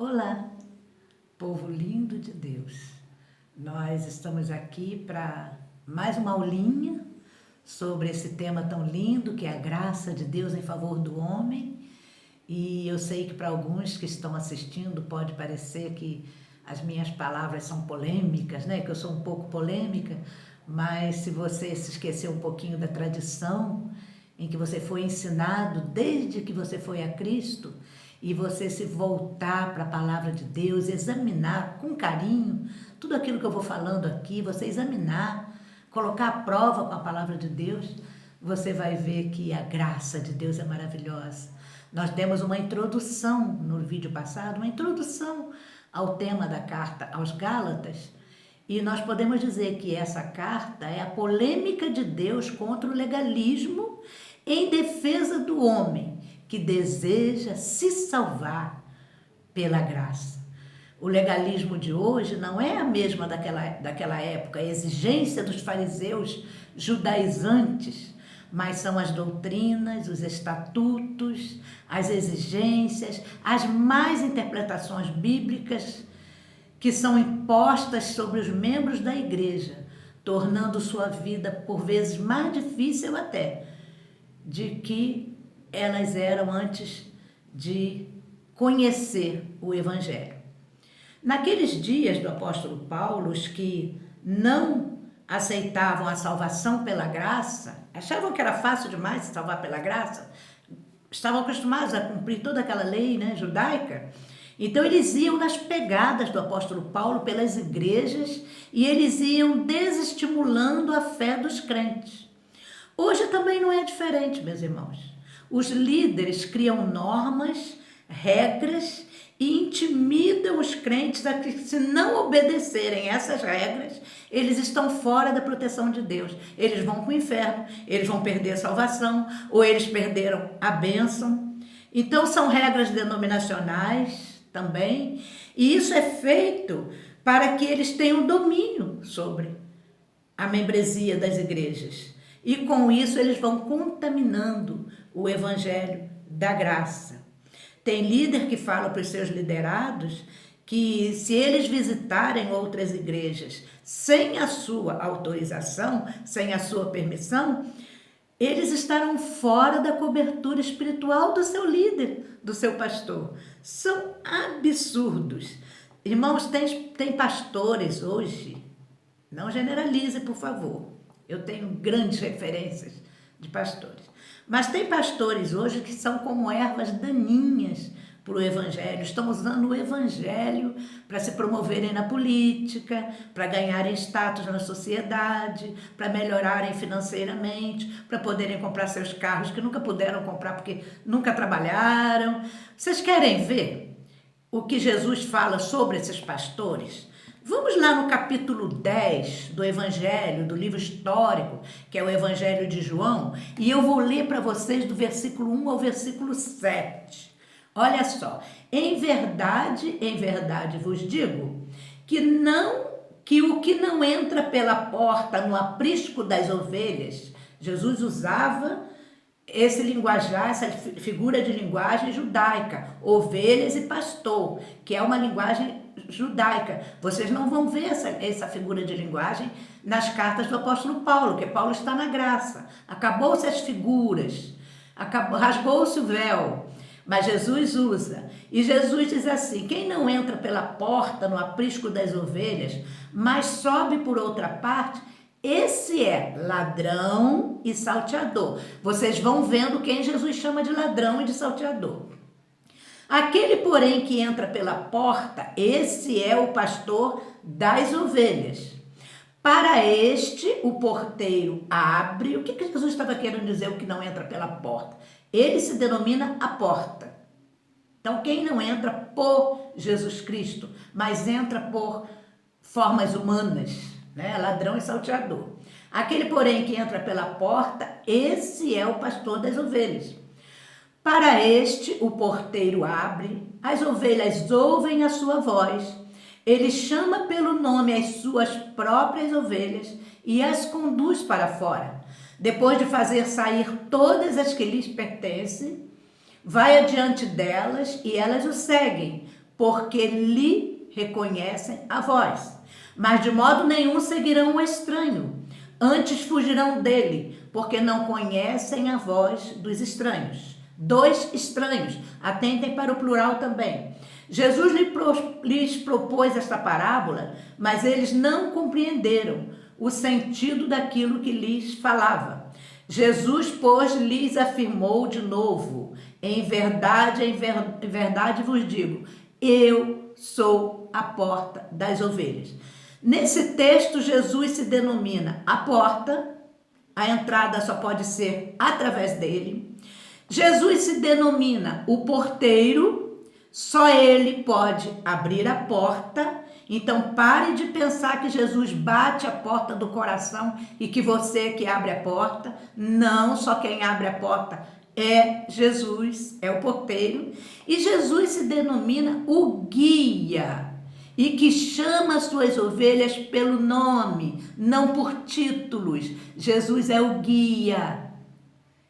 Olá, povo lindo de Deus. Nós estamos aqui para mais uma aulinha sobre esse tema tão lindo que é a graça de Deus em favor do homem. E eu sei que para alguns que estão assistindo pode parecer que as minhas palavras são polêmicas, né? Que eu sou um pouco polêmica, mas se você se esquecer um pouquinho da tradição em que você foi ensinado desde que você foi a Cristo, e você se voltar para a palavra de Deus, examinar com carinho tudo aquilo que eu vou falando aqui, você examinar, colocar à prova com a palavra de Deus, você vai ver que a graça de Deus é maravilhosa. Nós demos uma introdução no vídeo passado, uma introdução ao tema da carta aos Gálatas, e nós podemos dizer que essa carta é a polêmica de Deus contra o legalismo em defesa do homem que deseja se salvar pela graça. O legalismo de hoje não é a mesma daquela época, a exigência dos fariseus judaizantes, mas são as doutrinas, os estatutos, as exigências, as más interpretações bíblicas que são impostas sobre os membros da igreja, tornando sua vida por vezes mais difícil até de que elas eram antes de conhecer o Evangelho. Naqueles dias do apóstolo Paulo, os que não aceitavam a salvação pela graça, achavam que era fácil demais se salvar pela graça, estavam acostumados a cumprir toda aquela lei, né, judaica. Então eles iam nas pegadas do apóstolo Paulo pelas igrejas e eles iam desestimulando a fé dos crentes. Hoje também não é diferente, meus irmãos. Os líderes criam normas, regras e intimidam os crentes a que, se não obedecerem essas regras, eles estão fora da proteção de Deus. Eles vão para o inferno, eles vão perder a salvação, ou eles perderam a bênção. Então são regras denominacionais também, e isso é feito para que eles tenham domínio sobre a membresia das igrejas. E com isso eles vão contaminando o evangelho da graça. Tem líder que fala para os seus liderados que se eles visitarem outras igrejas sem a sua autorização, sem a sua permissão, eles estarão fora da cobertura espiritual do seu líder, do seu pastor. São absurdos. Irmãos, tem pastores hoje, não generalize, por favor. Eu tenho grandes referências de pastores. Mas tem pastores hoje que são como ervas daninhas para o evangelho. Estão usando o evangelho para se promoverem na política, para ganharem status na sociedade, para melhorarem financeiramente, para poderem comprar seus carros que nunca puderam comprar porque nunca trabalharam. Vocês querem ver o que Jesus fala sobre esses pastores? Vamos lá no capítulo 10 do Evangelho, do livro histórico, que é o Evangelho de João, e eu vou ler para vocês do versículo 1 ao versículo 7. Olha só, em verdade vos digo, que o que não entra pela porta no aprisco das ovelhas, Jesus usava esse linguajar, essa figura de linguagem judaica, ovelhas e pastor, que é uma linguagem judaica. Vocês não vão ver essa figura de linguagem nas cartas do apóstolo Paulo, porque Paulo está na graça. Acabou-se as figuras, rasgou-se o véu, mas Jesus usa. E Jesus diz assim: quem não entra pela porta no aprisco das ovelhas, mas sobe por outra parte, esse é ladrão e salteador. Vocês vão vendo quem Jesus chama de ladrão e de salteador. Aquele, porém, que entra pela porta, esse é o pastor das ovelhas. Para este, o porteiro abre. O que Jesus estava querendo dizer, o que não entra pela porta? Ele se denomina a porta. Então, quem não entra por Jesus Cristo, mas entra por formas humanas, né? Ladrão e salteador. Aquele, porém, que entra pela porta, esse é o pastor das ovelhas. Para este, o porteiro abre, as ovelhas ouvem a sua voz, ele chama pelo nome as suas próprias ovelhas e as conduz para fora. Depois de fazer sair todas as que lhes pertencem, vai adiante delas e elas o seguem, porque lhe reconhecem a voz. Mas de modo nenhum seguirão o estranho, antes fugirão dele, porque não conhecem a voz dos estranhos. Dois estranhos, atentem para o plural também. Jesus lhes propôs esta parábola, mas eles não compreenderam o sentido daquilo que lhes falava. Jesus, pois, lhes afirmou de novo: em verdade vos digo, eu sou a porta das ovelhas. Nesse texto, Jesus se denomina a porta, a entrada só pode ser através dele. Jesus se denomina o porteiro, só ele pode abrir a porta. Então pare de pensar que Jesus bate a porta do coração e que você que abre a porta. Não, só quem abre a porta é Jesus, é o porteiro. E Jesus se denomina o guia, e que chama suas ovelhas pelo nome, não por títulos. Jesus é o guia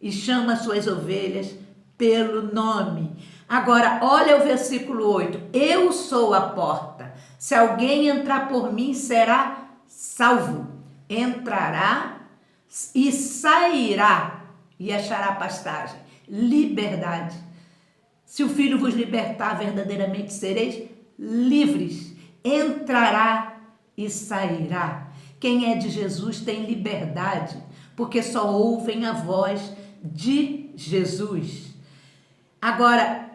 e chama suas ovelhas pelo nome. Agora, olha o versículo 8. Eu sou a porta. Se alguém entrar por mim, será salvo. Entrará e sairá e achará pastagem. Liberdade. Se o Filho vos libertar, verdadeiramente sereis livres. Entrará e sairá. Quem é de Jesus tem liberdade, porque só ouvem a voz de Jesus. Agora,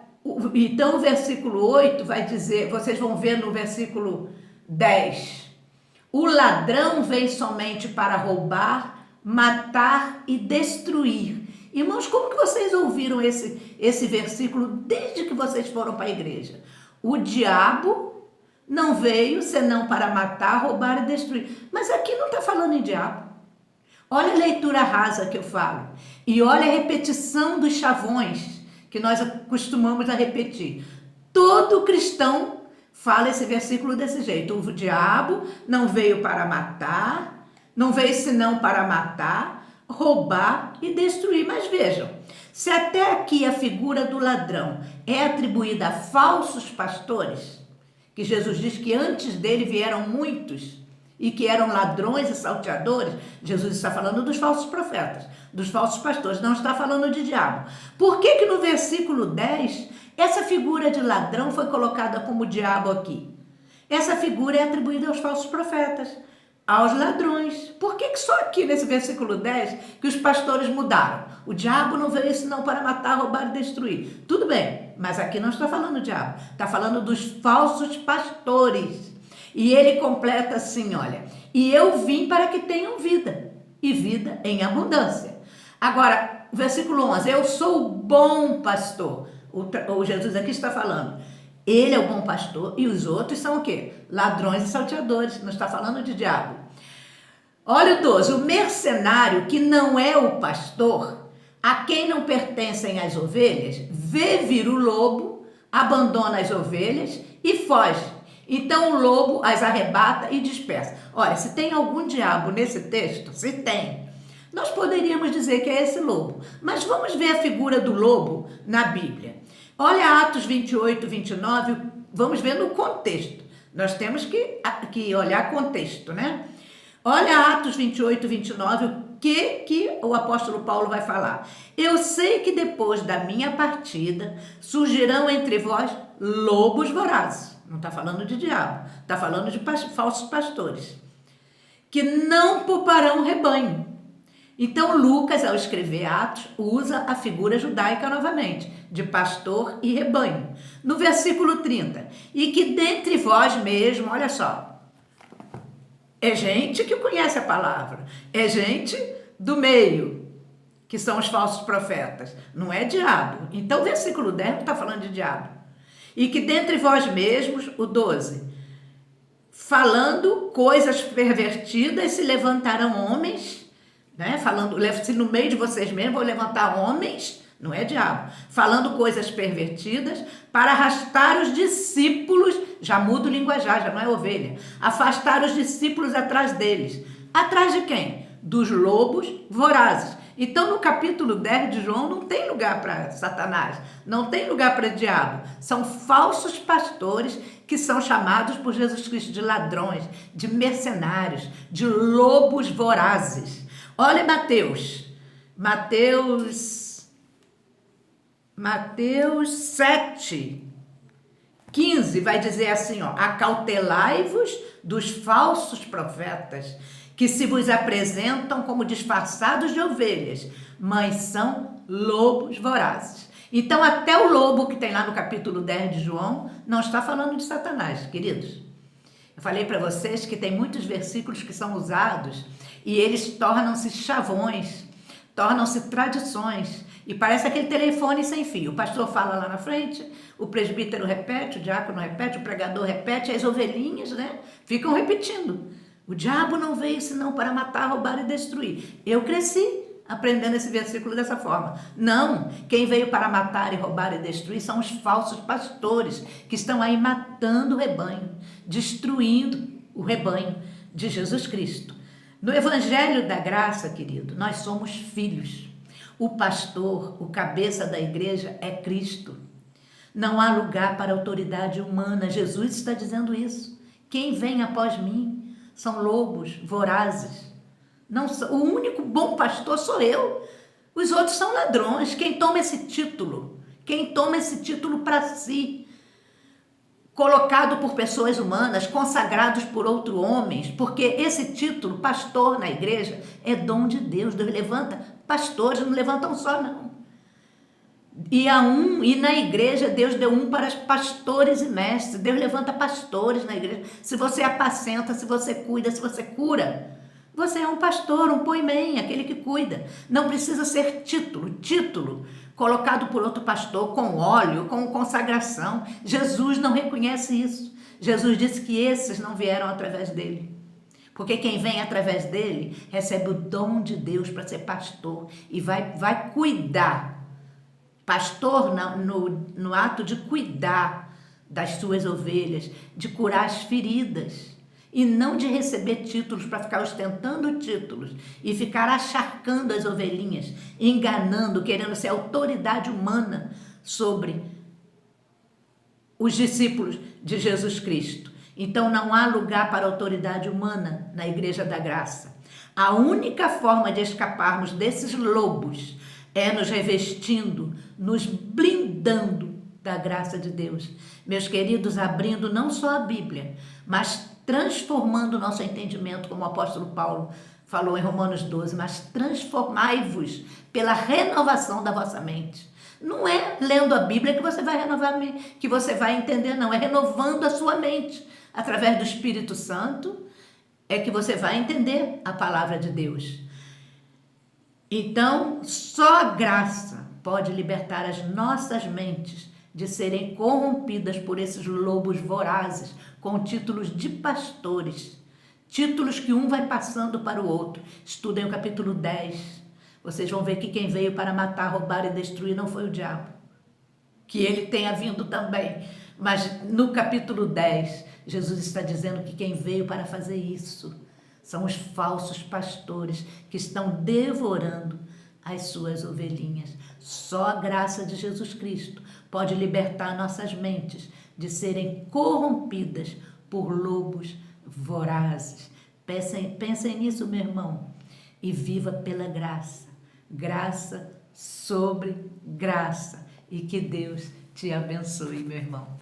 então o versículo 8 vai dizer, vocês vão ver no versículo 10, o ladrão vem somente para roubar, matar e destruir. Irmãos, como que vocês ouviram esse versículo desde que vocês foram para a igreja? O diabo não veio senão para matar, roubar e destruir. Mas aqui não está falando em diabo. Olha a leitura rasa que eu falo. E olha a repetição dos chavões que nós acostumamos a repetir. Todo cristão fala esse versículo desse jeito. O diabo não veio para matar, não veio senão para matar, roubar e destruir. Mas vejam, se até aqui a figura do ladrão é atribuída a falsos pastores, que Jesus diz que antes dele vieram muitos e que eram ladrões e salteadores, Jesus está falando dos falsos profetas, dos falsos pastores, não está falando de diabo. Por que no versículo 10, essa figura de ladrão foi colocada como diabo aqui? Essa figura é atribuída aos falsos profetas, aos ladrões. Por que só aqui nesse versículo 10 que os pastores mudaram? O diabo não veio senão para matar, roubar e destruir. Tudo bem, mas aqui não está falando do diabo, está falando dos falsos pastores. E ele completa assim, olha, e eu vim para que tenham vida, e vida em abundância. Agora, versículo 11, eu sou o bom pastor. O Jesus aqui está falando, ele é o bom pastor e os outros são o quê? Ladrões e salteadores, não está falando de diabo. Olha o 12, o mercenário que não é o pastor, a quem não pertencem as ovelhas, vê vir o lobo, abandona as ovelhas e foge. Então o lobo as arrebata e dispersa. Olha, se tem algum diabo nesse texto, se tem, nós poderíamos dizer que é esse lobo. Mas vamos ver a figura do lobo na Bíblia. Olha Atos 28, 29, vamos ver no contexto. Nós temos que olhar contexto, né? Olha Atos 28, 29, o que o apóstolo Paulo vai falar. Eu sei que depois da minha partida surgirão entre vós lobos vorazes. Não está falando de diabo, está falando de falsos pastores, que não pouparão o rebanho. Então Lucas, ao escrever Atos, usa a figura judaica novamente, de pastor e rebanho. No versículo 30, e que dentre vós mesmo, olha só, é gente que conhece a palavra, é gente do meio, que são os falsos profetas, não é diabo. Então o versículo 10 não está falando de diabo. E que dentre vós mesmos, o 12, falando coisas pervertidas, se levantarão homens, né? Falando, se no meio de vocês mesmos vou levantar homens, não é diabo, falando coisas pervertidas, para arrastar os discípulos, já muda o linguajar, já não é ovelha, afastar os discípulos atrás deles. Atrás de quem? Dos lobos vorazes. Então, no capítulo 10 de João, não tem lugar para Satanás, não tem lugar para diabo. São falsos pastores que são chamados por Jesus Cristo de ladrões, de mercenários, de lobos vorazes. Olha Mateus 7, 15 vai dizer assim, ó: acautelai-vos dos falsos profetas, que se vos apresentam como disfarçados de ovelhas, mas são lobos vorazes. Então, até o lobo que tem lá no capítulo 10 de João, não está falando de Satanás, queridos. Eu falei para vocês que tem muitos versículos que são usados e eles tornam-se chavões, tornam-se tradições. E parece aquele telefone sem fio. O pastor fala lá na frente, o presbítero repete, o diácono repete, o pregador repete, as ovelhinhas, né, ficam repetindo. O diabo não veio senão para matar, roubar e destruir. Eu cresci aprendendo esse versículo dessa forma. Não, quem veio para matar e roubar e destruir são os falsos pastores que estão aí matando o rebanho, destruindo o rebanho de Jesus Cristo. No Evangelho da Graça, querido, nós somos filhos. O pastor, o cabeça da igreja é Cristo. Não há lugar para autoridade humana. Jesus está dizendo isso. Quem vem após mim são lobos vorazes. Não, o único bom pastor sou eu. Os outros são ladrões. Quem toma esse título para si, colocado por pessoas humanas, consagrados por outros homens, porque esse título, pastor na igreja, é dom de Deus. Deus levanta pastores, não levantam só, não. E na igreja Deus deu um para pastores e mestres. Deus levanta pastores na igreja. Se você apacenta, se você cuida, se você cura, você é um pastor, um poimém, aquele que cuida. Não precisa ser título colocado por outro pastor com óleo, com consagração. Jesus não reconhece isso. Jesus disse que esses não vieram através dele. Porque quem vem através dele recebe o dom de Deus para ser pastor e vai cuidar. Pastor no ato de cuidar das suas ovelhas, de curar as feridas. E não de receber títulos para ficar ostentando títulos e ficar acharcando as ovelhinhas, enganando, querendo ser autoridade humana sobre os discípulos de Jesus Cristo. Então não há lugar para autoridade humana na Igreja da Graça. A única forma de escaparmos desses lobos é nos revestindo, nos blindando da graça de Deus. Meus queridos, abrindo não só a Bíblia, mas transformando o nosso entendimento, como o apóstolo Paulo falou em Romanos 12, mas transformai-vos pela renovação da vossa mente. Não é lendo a Bíblia que você vai renovar, que você vai entender, não. É renovando a sua mente. Através do Espírito Santo é que você vai entender a palavra de Deus. Então, só a graça pode libertar as nossas mentes de serem corrompidas por esses lobos vorazes, com títulos de pastores, títulos que um vai passando para o outro. Estudem o capítulo 10, vocês vão ver que quem veio para matar, roubar e destruir não foi o diabo, que ele tenha vindo também, mas no capítulo 10, Jesus está dizendo que quem veio para fazer isso são os falsos pastores que estão devorando as suas ovelhinhas. Só a graça de Jesus Cristo pode libertar nossas mentes de serem corrompidas por lobos vorazes. Pensem nisso, meu irmão, e viva pela graça. Graça sobre graça. E que Deus te abençoe, meu irmão.